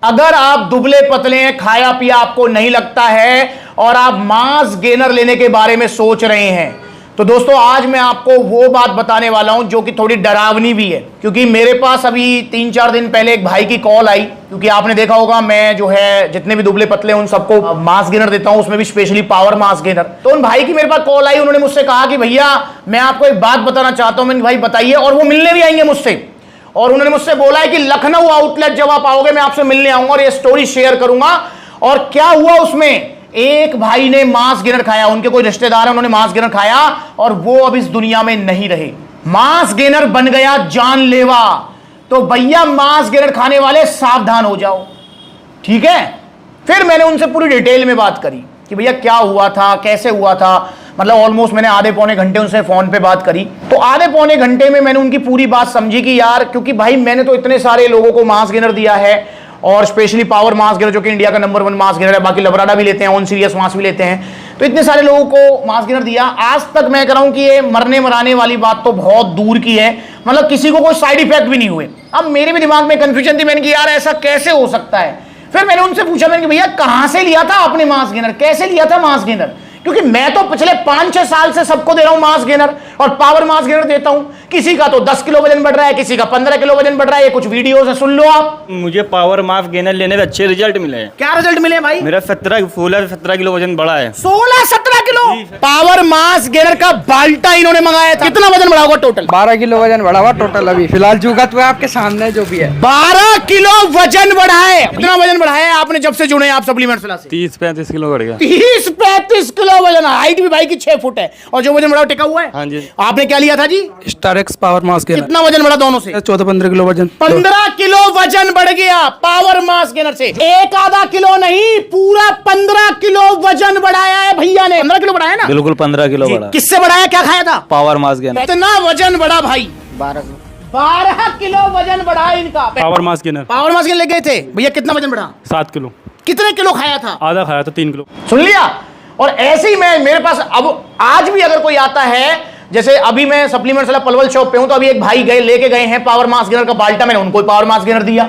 अगर आप दुबले पतले हैं, खाया पिया आपको नहीं लगता है और आप मास गेनर लेने के बारे में सोच रहे हैं, तो दोस्तों आज मैं आपको वो बात बताने वाला हूं जो कि थोड़ी डरावनी भी है। क्योंकि मेरे पास अभी 3-4 दिन पहले एक भाई की कॉल आई, क्योंकि आपने देखा होगा मैं जो है जितने भी दुबले पतले उन सबको मास गेनर देता हूं, उसमें भी स्पेशली पावर मास गेनर। तो उन भाई की मेरे पास कॉल आई, उन्होंने मुझसे कहा कि भैया मैं आपको एक बात बताना चाहता हूं। मैंने भाई बताइए, और वो मिलने भी आएंगे मुझसे, और उन्होंने मुझसे बोला है कि लखनऊ आउटलेट जब आप आओगे मैं आपसे मिलने आऊंगा और ये स्टोरी शेयर करूंगा। और क्या हुआ उसमें, एक भाई ने मास गेनर खाया, उनके कोई रिश्तेदार है, उन्होंने मास गेनर खाया और वो अब इस दुनिया में नहीं रहे। मास गेनर बन गया जानलेवा। तो भैया मास गेनर खाने वाले सावधान हो जाओ, ठीक है। फिर मैंने उनसे पूरी डिटेल में बात करी कि भैया क्या हुआ था, कैसे हुआ था। मतलब ऑलमोस्ट मैंने आधे पौने घंटे उनसे फोन पे बात करी। तो आधे पौने घंटे में मैंने उनकी पूरी बात समझी कि यार, क्योंकि भाई मैंने तो इतने सारे लोगों को मास गेनर दिया है, और स्पेशली पावर मास गेनर जो कि इंडिया का नंबर 1 मास गेनर है, बाकी लबराडा भी लेते हैं, ऑन सीरियस मास भी लेते हैं। तो इतने सारे लोगों को मास गेनर दिया। आज तक मैं कह रहा हूं कि ये मरने मराने वाली बात तो बहुत दूर की है, मतलब किसी को कोई साइड इफेक्ट भी नहीं हुए। अब मेरे भी दिमाग में कंफ्यूजन थी, मैंने कि यार ऐसा कैसे हो सकता है। फिर मैंने उनसे पूछा, मैंने कि भैया कहां से लिया था आपने मास गेनर, कैसे लिया था मास गेनर, क्योंकि मैं तो पिछले 5-6 साल से सबको दे रहा हूं मास गेनर और पावर मास गेनर देता हूं। किसी का तो 10 किलो वजन बढ़ रहा है, किसी का 15 किलो वजन बढ़ रहा है। ये कुछ वीडियो से सुन लो आप। मुझे पावर मास गेनर लेने से अच्छे रिजल्ट मिले हैं। क्या रिजल्ट मिले भाई? मेरा 17 किलो वजन बढ़ा है। 16-17 किलो पावर मास गेनर का बाल्टा इन्होंने मंगाया था। कितना वजन बढ़ा होगा टोटल? 12 किलो वजन बढ़ा हुआ टोटल। अभी फिलहाल जुगत हुआ आपके सामने जो भी है 12 किलो वजन बढ़ा है। कितना वजन बढ़ा है आपने जब से जुड़े आप सप्लीमेंट्स से? 30-35 किलो बढ़ गया। 30-35 किलो वजन। हाइट भी भाई की 6 फुट है और जो वजन बढ़ा टिका हुआ है। हाँ जी। आपने क्या लिया था जी? Starex power mass gainer. कितना वजन बढ़ा दोनों से? 14-15 किलो वजन। 15 किलो वजन बढ़ गया पावर मास गेनर से। एक आधा किलो नहीं, पूरा 15 किलो वजन बढ़ाया है भैया ने। 15 किलो बढ़ाया ना? बिल्कुल 15 किलो बढ़ा। किससे बढ़ाया, क्या खाया था? Power mass gainer. इतना वजन बढ़ा भाई? 12 किलो वजन बढ़ा इनका। Power mass gainer. Power mass gainer ले गए थे भैया, कितना वजन बढ़ा? 7 किलो। कितने किलो खाया था? आधा खाया था, 3 किलो। सुन लिया। और ऐसे ही मैं, मेरे पास अब आज भी अगर कोई आता है, जैसे अभी मैं सप्लीमेंट्स वाला पलवल शॉप पे हूं, तो अभी एक भाई गए लेके गए हैं पावर मास गेनर का बाल्टा, मैंने उनको पावर मास गेनर दिया।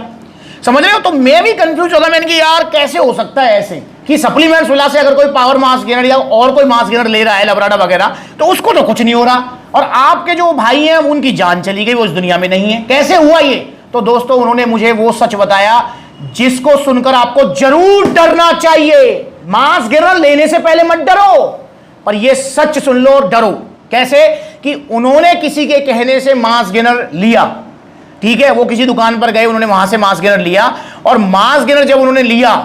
समझ रहे हो? तो मैं भी कंफ्यूज होगा, मैंने कि यार कैसे हो सकता है ऐसे कि सप्लीमेंट्स वाला से अगर कोई पावर मास गेनर या और कोई मास गेनर ले रहा है लबराडा वगैरह, तो उसको तो कुछ नहीं हो रहा, और आपके जो भाई हैं उनकी जान चली गई, वो इस दुनिया में नहीं है। कैसे हुआ ये? तो दोस्तों उन्होंने मुझे वो सच बताया जिसको सुनकर आपको जरूर डरना चाहिए। मास गेनर लेने से पहले मत डरो, पर ये सच सुन लो और डरो। कैसे? कि उन्होंने किसी के कहने से मास गेनर लिया, ठीक है, वो किसी दुकान पर गए, उन्होंने वहां से मास गेनर लिया, और मास गेनर जब उन्होंने लिया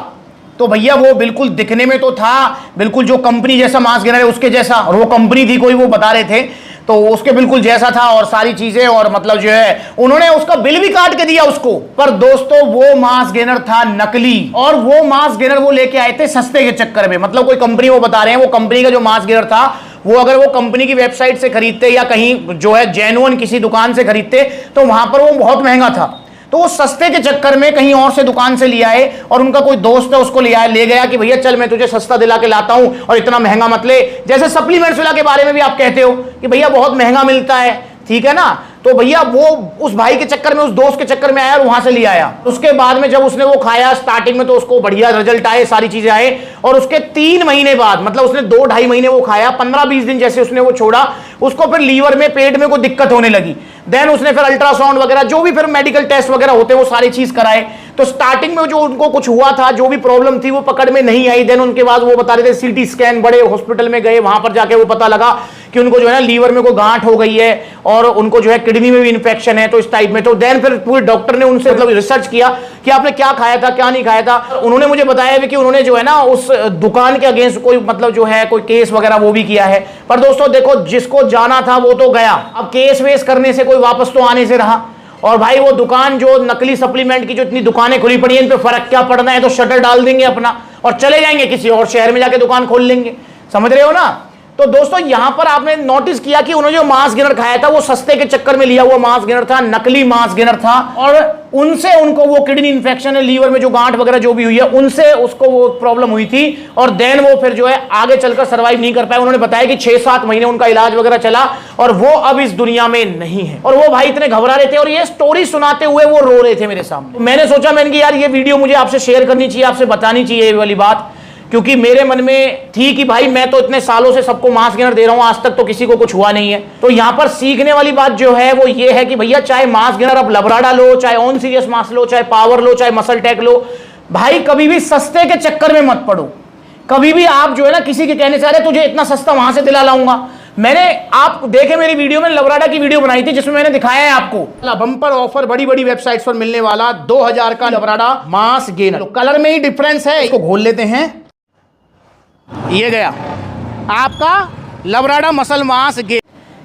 तो भैया वो बिल्कुल दिखने में तो था बिल्कुल जो कंपनी जैसा मास गेनर है उसके जैसा, और वो कंपनी थी कोई, वो बता रहे थे, तो उसके बिल्कुल जैसा था और सारी चीजें, और मतलब जो है उन्होंने उसका बिल भी काट के दिया उसको। पर दोस्तों वो मास गेनर था नकली, और वो मास गेनर वो लेके आए थे सस्ते के चक्कर में। मतलब कोई कंपनी, वो बता रहे हैं वो कंपनी का जो मास गेनर था, वो अगर वो कंपनी की वेबसाइट से खरीदते या कहीं जो है जेन्युइन किसी दुकान से खरीदते तो वहां पर वो बहुत महंगा था। तो वो सस्ते के चक्कर में कहीं और से दुकान से ले आए, और उनका कोई दोस्त है उसको ले गया कि भैया चल मैं तुझे सस्ता दिला के लाता हूं और इतना महंगा मत ले। जैसे सप्लीमेंट्स वाला के बारे में भी आप कहते हो कि भैया बहुत महंगा मिलता है, ठीक है ना, तो भैया वो उस भाई के चक्कर में, उस दोस्त के चक्कर में आया और वहां से ले आया। उसके बाद में जब उसने वो खाया स्टार्टिंग में तो उसको बढ़िया रिजल्ट आए, सारी चीजें आए, और उसके 3 महीने बाद, मतलब उसने 2-2.5 महीने वो खाया, 15-20 दिन जैसे उसने वो छोड़ा, उसको फिर लीवर में, पेट में कोई दिक्कत होने लगी। देन उसने फिर अल्ट्रासाउंड वगैरह जो भी फिर मेडिकल टेस्ट वगैरह होते हैं वो सारी चीज कराए। तो स्टार्टिंग में जो उनको कुछ हुआ था, जो भी प्रॉब्लम थी वो पकड़ में नहीं आई। देन उनके बाद वो बता रहे थे सीटी स्कैन, बड़े हॉस्पिटल में गए, वहां पर जाके वो पता लगा कि उनको जो है ना लीवर में कोई गांठ हो गई है और उनको जो है किडनी में भी इन्फेक्शन है, तो इस टाइप में। तो देन फिर पूरे डॉक्टर ने उनसे मतलब रिसर्च किया कि आपने क्या खाया था, क्या नहीं खाया था। उन्होंने मुझे बताया भी कि उन्होंने जो है ना उस दुकान के अगेंस्ट कोई मतलब जो है कोई केस वगैरह वो भी किया है। पर दोस्तों देखो, जिसको जाना था वो तो गया, अब केस वेस करने से कोई वापस तो आने से रहा। और भाई वो दुकान जो नकली सप्लीमेंट की जो इतनी दुकानें खुली पड़ी हैं, इन पे फर्क क्या पड़ना है, तो शटर डाल देंगे अपना और चले जाएंगे किसी और शहर में जाके दुकान खोल लेंगे। समझ रहे हो ना? तो दोस्तों यहां पर आपने नोटिस किया कि उन्होंने जो मास गेनर खाया था वो सस्ते के चक्कर में लिया हुआ मास गेनर था, नकली मास गेनर था, और उनसे उनको वो किडनी इंफेक्शन है, लीवर में जो गांठ वगैरह जो भी हुई है उनसे उसको वो प्रॉब्लम हुई थी, और देन वो फिर जो है आगे चलकर सर्वाइव नहीं कर पाए। उन्होंने बताया कि 6-7 महीने उनका इलाज वगैरह चला और वो अब इस दुनिया में नहीं है। और वो भाई इतने घबरा रहे थे और ये स्टोरी सुनाते हुए वो रो रहे थे मेरे सामने। मैंने सोचा, मैंने कि यार ये वीडियो मुझे आपसे शेयर करनी चाहिए, आपसे बतानी चाहिए ये वाली बात, क्योंकि मेरे मन में थी कि भाई मैं तो इतने सालों से सबको मास गेनर दे रहा हूं, आज तक तो किसी को कुछ हुआ नहीं है। तो यहां पर सीखने वाली बात जो है वो ये है कि भैया चाहे मास गेनर आप लबराडा लो, चाहे ऑन सीरियस मास लो, चाहे पावर लो, चाहे मसल टेक लो, भाई कभी भी सस्ते के चक्कर में मत पड़ो। कभी भी आप जो है ना किसी के कहने से अरे तुझे इतना सस्ता वहां से दिला लाऊंगा। मैंने आप देखे मेरी वीडियो में लबराडा की वीडियो बनाई थी जिसमें मैंने दिखाया है आपको बम्पर ऑफर बड़ी बड़ी वेबसाइट्स पर मिलने वाला 2000 का लबराडा मास गेनर। कलर में ही डिफरेंस है, इसको खोल लेते हैं। ये गया आपका लबराडा मसल मास गेनर,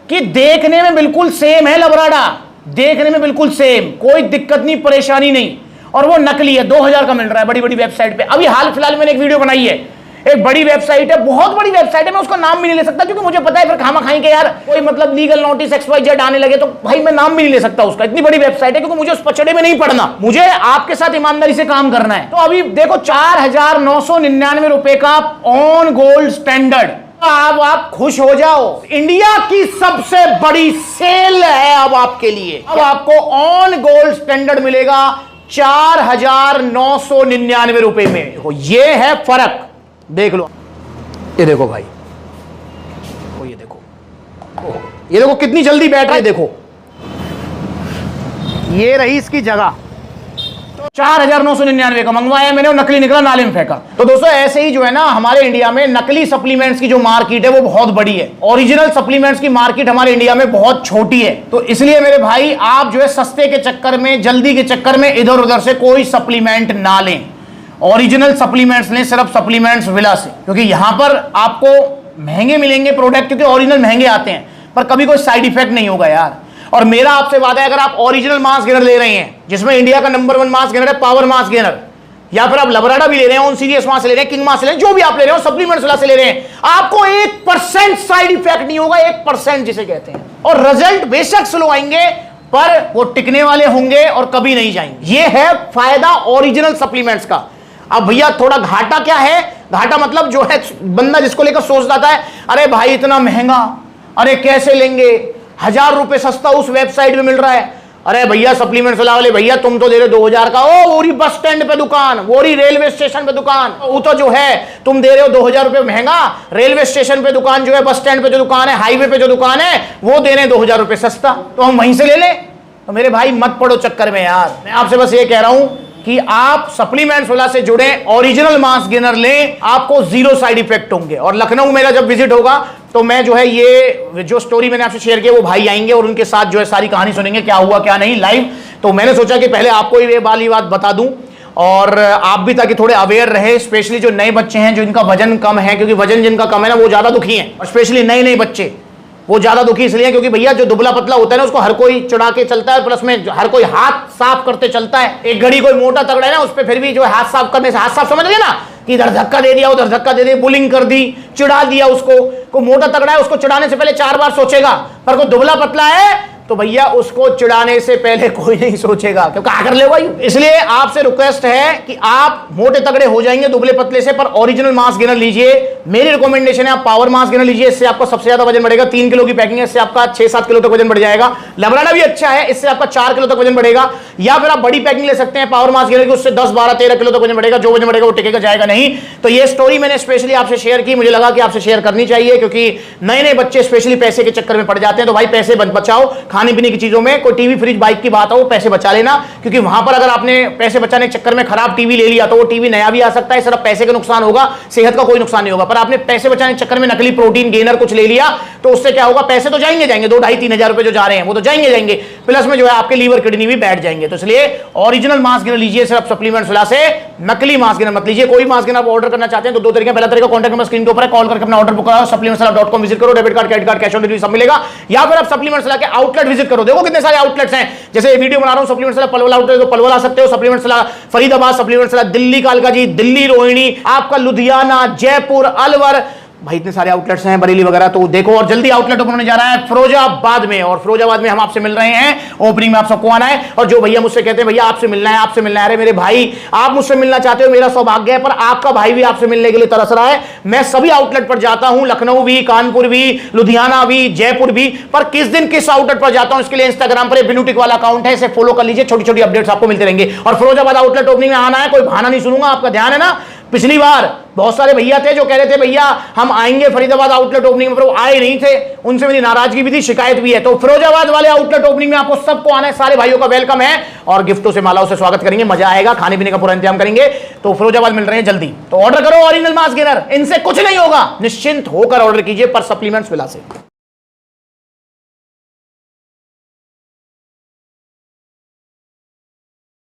कि देखने में बिल्कुल सेम है लबराडा, देखने में बिल्कुल सेम, कोई दिक्कत नहीं, परेशानी नहीं, और वो नकली है। 2000 का मिल रहा है बड़ी बड़ी वेबसाइट पे। अभी हाल फिलहाल मैंने एक वीडियो बनाई है, एक बड़ी वेबसाइट है, बहुत बड़ी वेबसाइट है, मैं उसका नाम भी नहीं ले सकता क्योंकि मुझे पता है फिर खामा खाई के यार कोई मतलब लीगल नोटिस XYZ आने लगे तो भाई मैं नाम भी नहीं ले सकता उसका। इतनी बड़ी वेबसाइट है क्योंकि मुझे उस पचड़े में नहीं पड़ना, मुझे आपके साथ ईमानदारी से काम करना है। तो अभी देखो 4999 रुपए का ऑन गोल्ड स्टैंडर्ड, अब आप खुश हो जाओ, इंडिया की सबसे बड़ी सेल है अब आपके लिए। अब आपको ऑन गोल्ड स्टैंडर्ड मिलेगा 4999 रुपए में। देखो ये है फर्क, देख लो, ये देखो भाई, ये देखो, ये देखो कितनी जल्दी बैठ रहा है, देखो ये रही इसकी जगह। तो 4999 का मंगवाया मैंने और नकली निकला, नाले में फेंका। तो दोस्तों ऐसे ही जो है ना हमारे इंडिया में नकली सप्लीमेंट्स की जो मार्केट है वो बहुत बड़ी है, ओरिजिनल सप्लीमेंट्स की मार्केट हमारे इंडिया में बहुत छोटी है। तो इसलिए मेरे भाई आप जो है सस्ते के चक्कर में, जल्दी के चक्कर में इधर उधर से कोई सप्लीमेंट ना लें, ओरिजिनल सप्लीमेंट्स लें, सिर्फ सप्लीमेंट्स विला से, क्योंकि यहां पर आपको महंगे मिलेंगे प्रोडक्ट, क्योंकि ओरिजिनल महंगे आते हैं पर कभी कोई साइड इफेक्ट नहीं होगा यार। और मेरा आपसे वादा है, अगर आप ओरिजिनल मास गेनर ले रहे हैं जिसमें इंडिया का नंबर 1 मास गेनर है पावर मास गेनर, या फिर आप लबराडा भी ले रहे हैं, ऑन सीरियस मास ले रहे हैं, किंग मास ले रहे हैं, जो भी आप ले रहे हो सप्लीमेंट्स विला से ले रहे हैं, आपको 1% साइड इफेक्ट नहीं होगा, 1% जिसे कहते हैं। और रिजल्ट बेशक स्लो आएंगे पर वो टिकने वाले होंगे और कभी नहीं जाएंगे। ये है फायदा ओरिजिनल सप्लीमेंट्स का। अब भैया थोड़ा घाटा क्या है, घाटा मतलब जो है बंदा जिसको लेकर सोच जाता है अरे भाई इतना महंगा, अरे कैसे लेंगे, 1000 रुपए सस्ता उस वेबसाइट में मिल रहा है, अरे भैया सप्लीमेंट्स वाले भैया तुम तो दे रहे हो 2000 का, ओ वोरी बस स्टैंड पे दुकान, वोरी रेलवे स्टेशन पे दुकान, वो तो जो है तुम दे रहे हो 2000 रुपए महंगा, रेलवे स्टेशन पे दुकान जो है, बस स्टैंड पे जो दुकान है, हाईवे पे जो दुकान है वो दे रहे हैं 2000 रुपए सस्ता, तो हम वहीं से ले लें। तो मेरे भाई मत पड़ो चक्कर में यार, मैं आपसे बस ये कह रहा हूं कि आप सप्लीमेंट्स वाला से जुड़े, ओरिजिनल मास गेनर लें, आपको 0 साइड इफेक्ट होंगे। और लखनऊ मेरा जब विजिट होगा तो मैं जो है ये जो स्टोरी मैंने आपसे शेयर किया वो भाई आएंगे और उनके साथ जो है सारी कहानी सुनेंगे, क्या हुआ क्या नहीं लाइव। तो मैंने सोचा कि पहले आपको ये वाली बात बता दूं और आप भी ताकि थोड़े अवेयर रहे, स्पेशली जो नए बच्चे हैं जिनका वजन कम है, क्योंकि वजन जिनका कम है ना वो ज्यादा दुखी हैं, और स्पेशली नए बच्चे वो ज्यादा दुखी इसलिए क्योंकि भैया जो दुबला पतला होता है ना उसको हर कोई चढ़ा के चलता है, प्लस में हर कोई हाथ साफ करते चलता है। एक घड़ी कोई मोटा तगड़ा है ना उस पर फिर भी जो है हाथ साफ करने से, हाथ साफ समझ गए ना, कि इधर धक्का दे दिया उधर धक्का दे दिया, बुलिंग कर दी, चिढ़ा दिया उसको। को मोटा तगड़ा है उसको चिढ़ाने से पहले 4 बार सोचेगा, पर कोई दुबला पतला है तो भैया उसको चिढ़ाने से पहले कोई नहीं सोचेगा, क्योंकि क्या कर लेगा। इसलिए आपसे रिक्वेस्ट है कि आप मोटे तगड़े हो जाएंगे दुबले पतले से, पर ओरिजिनल मास गेनर लीजिए। मेरी रिकमेंडेशन है आप पावर मास गेनर लीजिए, इससे आपका सबसे ज्यादा वजन बढ़ेगा। 3 किलो की पैकिंग है, इससे आपका 6-7 किलो तक वजन बढ़ जाएगा। लबराडा भी अच्छा है, इससे आपका 4 किलो तक वजन बढ़ेगा। या फिर आप बड़ी पैकिंग ले सकते हैं पावर मास गेनर की, उससे 10-12-13 किलो तक वजन बढ़ेगा। जो वजन बढ़ेगा वो टिकेगा जाएगा नहीं। तो ये स्टोरी मैंने स्पेशली आपसे शेयर की, मुझे लगा कि आपसे शेयर करनी चाहिए, क्योंकि नए बच्चे स्पेशली पैसे के चक्कर में पड़ जाते हैं। तो भाई पैसे बचाओ, खाने पीने की चीजों में कोई टीवी फ्रिज बाइक की बात हो वो पैसे बचा लेना, क्योंकि वहां पर अगर आपने पैसे बचाने के चक्कर में खराब टीवी ले लिया तो वो टीवी नया भी आ सकता है, सिर्फ पैसे का नुकसान होगा, सेहत का कोई नुकसान नहीं होगा। पर आपने पैसे बचाने के चक्कर में नकली प्रोटीन गेनर कुछ ले लिया तो उससे क्या होगा, पैसे तो जाएंगे 2-2.5-3 हजार रुपए जो जा रहे हैं वो तो जाएंगे, प्लस में जो है आपके लीवर किडनी भी बैठ जाएंगे। तो इसलिए ओरिजिनल मास गेनर लीजिए सिर्फ सप्लीमेंट्स वाला से, नकली मास गेनर मत लीजिए। कोई मास गेनर आप ऑर्डर करना चाहते हैं तो 2 तरीके, पहला तरीका कॉन्टैक्ट नंबर स्क्रीन के ऊपर है, कॉल करके अपना ऑर्डर बुक कराओ, supplementswala.com विजिट करो, debit card credit card cash on delivery सब मिलेगा। या फिर आप सप्लीमेंट्स वाला के आउटलेट विजिट करो, देखो कितने सारे आउटलेट्स हैं। जैसे वीडियो बना रहा हूं सप्लीमेंट्स वाला पलवल आउटलेट, तो पलवल आ सकते हो, सप्लीमेंट्स वाला फरीदाबाद, सप्लीमेंट्स वाला दिल्ली कालकाजी, दिल्ली रोहिणी, आपका लुधियाना, जयपुर, अलवर, भाई इतने सारे आउटलेट्स हैं बरेली वगैरह, तो देखो। और जल्दी आउटलेट ओपन होने जा रहा है फिरोजाबाद में, और फिरोजाबाद में हम आपसे मिल रहे हैं। ओपनिंग में आप सबको आना है। और जो भैया मुझसे कहते हैं भैया आपसे मिलना है, आपसे मिलना है, अरे मेरे भाई आप मुझसे मिलना चाहते हो, मेरा सौभाग्य है, पर आपका भाई भी आपसे मिलने के लिए तरस रहा है। मैं सभी आउटलेट पर जाता हूं, लखनऊ भी, कानपुर भी, लुधियाना भी, जयपुर भी, पर किस दिन किस आउटलेट पर जाता हूं इसके लिए इंस्टाग्राम पर बिनूटिक वाला अकाउंट है, इसे फॉलो कर लीजिए। छोटी छोटी अपडेट्स आपको मिलते रहेंगे। और फिरोजाबाद आउटलेट ओपनिंग में आना है, कोई बहाना नहीं सुनूंगा, आपका ध्यान है ना। पिछली बार बहुत सारे भैया थे जो कह रहे थे भैया हम आएंगे फरीदाबाद आउटलेट ओपनिंग में, पर वो आए नहीं थे, उनसे मेरी नाराजगी भी थी, शिकायत भी है। तो फिरोजाबाद वाले आउटलेट ओपनिंग में आपको सबको आना है, सारे भाइयों का वेलकम है, और गिफ्टों से मालाओं से स्वागत करेंगे, मजा आएगा, खाने पीने का पूरा इंतजाम करेंगे। तो फिरोजाबाद मिल रहे हैं जल्दी, तो ऑर्डर करो ओरिजिनल मास गेनर, इनसे कुछ नहीं होगा, निश्चिंत होकर ऑर्डर कीजिए पर सप्लीमेंट्स विला से।